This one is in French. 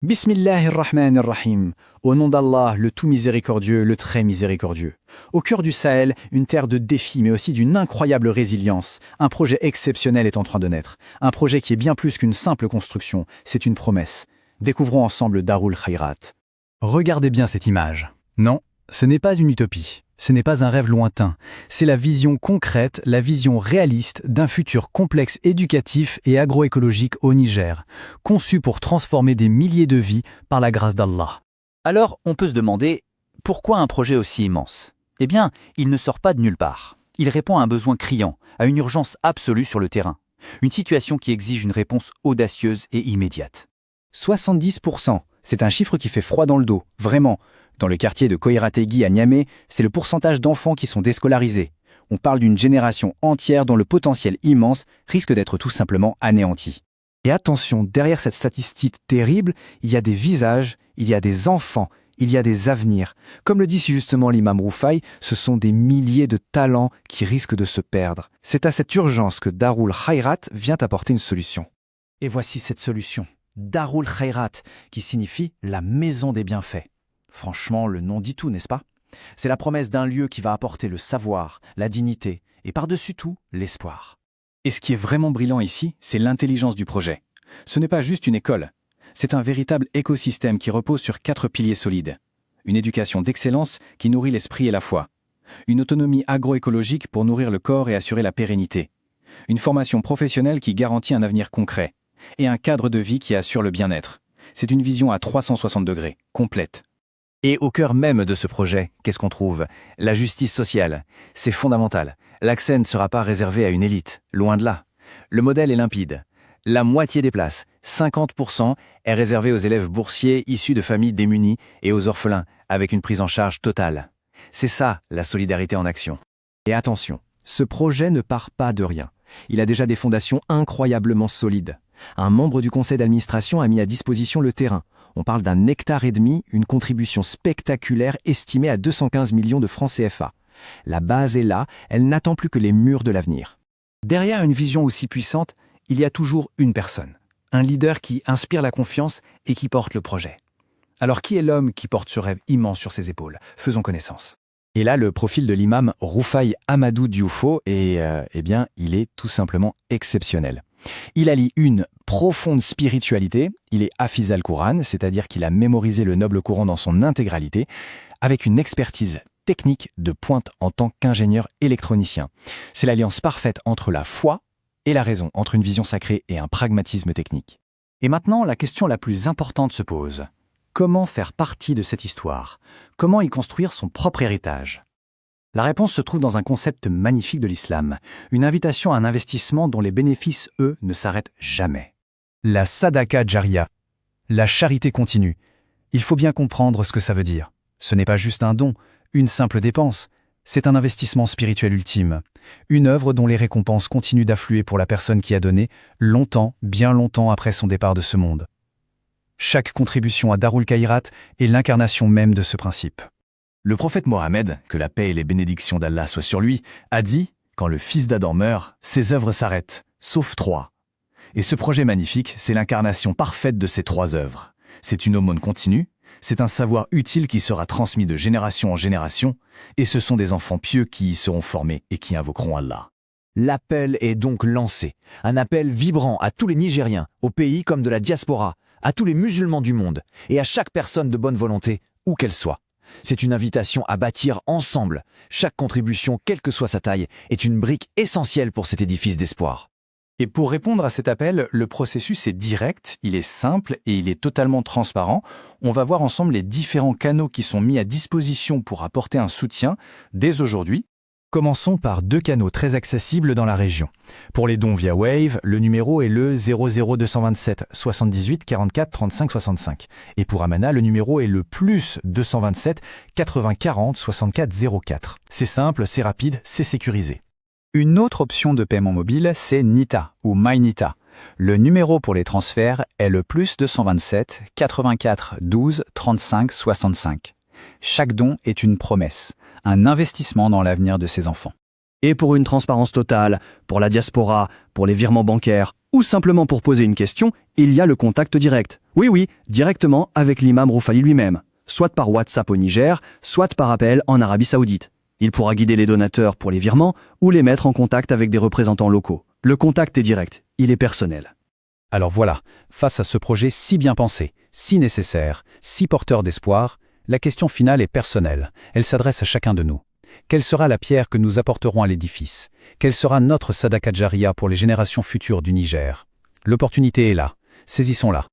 Bismillahirrahmanirrahim. Au nom d'Allah, le tout miséricordieux, le très miséricordieux. Au cœur du Sahel, une terre de défis mais aussi d'une incroyable résilience. Un projet exceptionnel est en train de naître. Un projet qui est bien plus qu'une simple construction, c'est une promesse. Découvrons ensemble Darul Khairat. Regardez bien cette image. Non, ce n'est pas une utopie. Ce n'est pas un rêve lointain. C'est la vision concrète, la vision réaliste d'un futur complexe éducatif et agroécologique au Niger, conçu pour transformer des milliers de vies par la grâce d'Allah. Alors, on peut se demander, pourquoi un projet aussi immense? Eh bien, il ne sort pas de nulle part. Il répond à un besoin criant, à une urgence absolue sur le terrain. Une situation qui exige une réponse audacieuse et immédiate. 70%, c'est un chiffre qui fait froid dans le dos, vraiment. Dans le quartier de Koirategui à Niamey, c'est le pourcentage d'enfants qui sont déscolarisés. On parle d'une génération entière dont le potentiel immense risque d'être tout simplement anéanti. Et attention, derrière cette statistique terrible, il y a des visages, il y a des enfants, il y a des avenirs. Comme le dit si justement l'imam Roufaï, ce sont des milliers de talents qui risquent de se perdre. C'est à cette urgence que Darul Khairat vient apporter une solution. Et voici cette solution. Darul Khairat, qui signifie la maison des bienfaits. Franchement, le nom dit tout, n'est-ce pas? C'est la promesse d'un lieu qui va apporter le savoir, la dignité et par-dessus tout, l'espoir. Et ce qui est vraiment brillant ici, c'est l'intelligence du projet. Ce n'est pas juste une école, c'est un véritable écosystème qui repose sur 4 piliers solides. Une éducation d'excellence qui nourrit l'esprit et la foi. Une autonomie agroécologique pour nourrir le corps et assurer la pérennité. Une formation professionnelle qui garantit un avenir concret. Et un cadre de vie qui assure le bien-être. C'est une vision à 360 degrés, complète. Et au cœur même de ce projet, qu'est-ce qu'on trouve? La justice sociale. C'est fondamental. L'accès ne sera pas réservé à une élite, loin de là. Le modèle est limpide. La moitié des places, 50%, est réservée aux élèves boursiers issus de familles démunies et aux orphelins, avec une prise en charge totale. C'est ça, la solidarité en action. Et attention, ce projet ne part pas de rien. Il a déjà des fondations incroyablement solides. Un membre du conseil d'administration a mis à disposition le terrain. On parle d'1,5 hectare, une contribution spectaculaire estimée à 215 millions de francs CFA. La base est là, elle n'attend plus que les murs de l'avenir. Derrière une vision aussi puissante, il y a toujours une personne. Un leader qui inspire la confiance et qui porte le projet. Alors qui est l'homme qui porte ce rêve immense sur ses épaules? Faisons connaissance. Et là, le profil de l'imam Roufaï Amadou Dioufo il est tout simplement exceptionnel. Il allie une profonde spiritualité, il est hafiz al-Qur'an, c'est-à-dire qu'il a mémorisé le noble Coran dans son intégralité, avec une expertise technique de pointe en tant qu'ingénieur électronicien. C'est l'alliance parfaite entre la foi et la raison, entre une vision sacrée et un pragmatisme technique. Et maintenant, la question la plus importante se pose. Comment faire partie de cette histoire? Comment y construire son propre héritage? La réponse se trouve dans un concept magnifique de l'islam, une invitation à un investissement dont les bénéfices, eux, ne s'arrêtent jamais. La sadaka jariya, la charité continue. Il faut bien comprendre ce que ça veut dire. Ce n'est pas juste un don, une simple dépense, c'est un investissement spirituel ultime, une œuvre dont les récompenses continuent d'affluer pour la personne qui a donné, longtemps, bien longtemps après son départ de ce monde. Chaque contribution à Darul Khairat est l'incarnation même de ce principe. Le prophète Mohammed, que la paix et les bénédictions d'Allah soient sur lui, a dit « Quand le fils d'Adam meurt, ses œuvres s'arrêtent, sauf 3. » Et ce projet magnifique, c'est l'incarnation parfaite de ces 3 œuvres. C'est une aumône continue, c'est un savoir utile qui sera transmis de génération en génération, et ce sont des enfants pieux qui y seront formés et qui invoqueront Allah. L'appel est donc lancé. Un appel vibrant à tous les Nigériens, au pays comme de la diaspora, à tous les musulmans du monde, et à chaque personne de bonne volonté, où qu'elle soit. C'est une invitation à bâtir ensemble. Chaque contribution, quelle que soit sa taille, est une brique essentielle pour cet édifice d'espoir. Et pour répondre à cet appel, le processus est direct, il est simple et il est totalement transparent. On va voir ensemble les différents canaux qui sont mis à disposition pour apporter un soutien dès aujourd'hui. Commençons par 2 canaux très accessibles dans la région. Pour les dons via Wave, le numéro est le 00227 78 44 35 65. Et pour Amana, le numéro est le plus 227 80 40 64 04. C'est simple, c'est rapide, c'est sécurisé. Une autre option de paiement mobile, c'est Nita ou MyNita. Le numéro pour les transferts est le plus 227 84 12 35 65. Chaque don est une promesse, un investissement dans l'avenir de ses enfants. Et pour une transparence totale, pour la diaspora, pour les virements bancaires, ou simplement pour poser une question, il y a le contact direct. Oui, directement avec l'imam Roufali lui-même, soit par WhatsApp au Niger, soit par appel en Arabie Saoudite. Il pourra guider les donateurs pour les virements ou les mettre en contact avec des représentants locaux. Le contact est direct, il est personnel. Alors voilà, face à ce projet si bien pensé, si nécessaire, si porteur d'espoir, la question finale est personnelle. Elle s'adresse à chacun de nous. Quelle sera la pierre que nous apporterons à l'édifice? Quelle sera notre Sadaka Jaria pour les générations futures du Niger? L'opportunité est là. Saisissons-la.